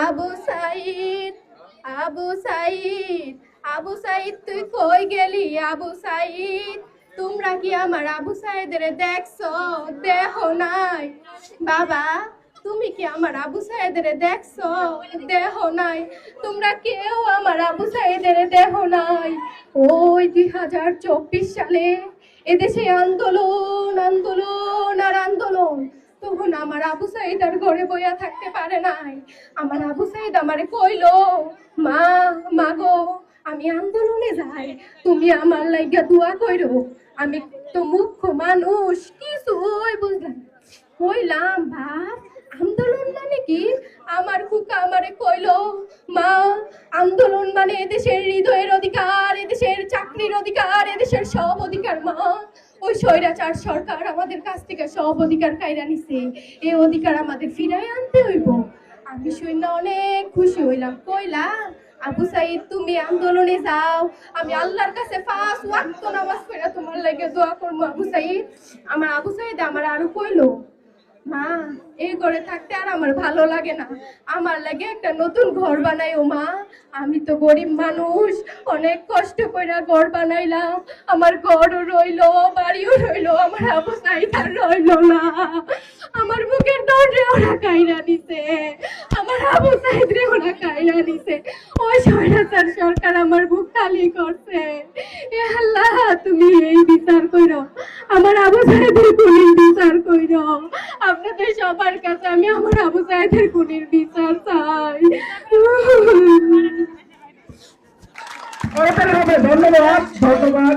আবু সাইদ, আবু সাইদ, আবু সাইদ তুই কই গেলি আবু সাইদ? তোমরা কি আমার আবু সাইদের দেখছো? দেহ নাই। বাবা, তুমি কি আমার আবু সাইদের দেখছো? দেহ নাই। তোমরা কেউ আমার আবু সাইদের দেহ নাই। ওই 2024 সালে এদেশে আন্দোলন আন্দোলন আর আন্দোলন, তখন আমার আবু সাইদ আর ঘরে বইয়া থাকতে পারে নাই। আমার আবু সাইদ আমারে কইলো, মা, মা গো, আমি আন্দোলনে যাই, তুমি আমার লাইগা দোয়া কইরো। আমি তো মুখ্য মানুষ, কিছুই বুঝলাম কইলাম ভাব আন্দোলন মানে কি? আমার খুকা আমারে কইলো, মা, আন্দোলন মানে এদেশের হৃদয়ের অধিকার, এদেশের চাকরির অধিকার, এদেশের সব অধিকার। মা, ওই স্বৈরাচার সরকার আমাদের কাছ থেকে সব অধিকার কাইরা নিছে, এই অধিকার আমাদের ফিরাই আনতে হইব। আমি শুনে অনেক খুশি হইলাম। কইলাম, আবু সাইদ তুমি আন্দোলনে যাও, আমি আল্লাহর কাছে 5 ওয়াক্ত নামাজ পড়া তোমার লাগে দোয়া করবো। আবু সাইদ, আমার আবু সাইদ আমার আরো কইলো, মা, এই ঘরে থাকতে আর আমার ভালো লাগে না, আমার লাগে একটা নতুন ঘর বানাইও মা। আমি তো গরিব মানুষ, অনেক কষ্ট কইরা ঘর বানাইলাম, আমার ঘরও রইলো, বাড়িও রইলো, আমার আবু সাইদ আর রইলো না। আমার বুকের দরজা ওরা কাইরা নিছে, আমার আবু সাইদ রে ওরা কাইরা নিছে। ওই স্বৈরাচার সরকার আমার বুক খালি করছে। এ আল্লাহ, তুমি এই বিচার কইরো, আমার আবু সাইদের খুনির বিচার কইরো। আপনাদের সবার কাছে আমি আমার আবু সাইদের খুনির বিচার চাই। ধন্যবাদ ধন্যবাদ।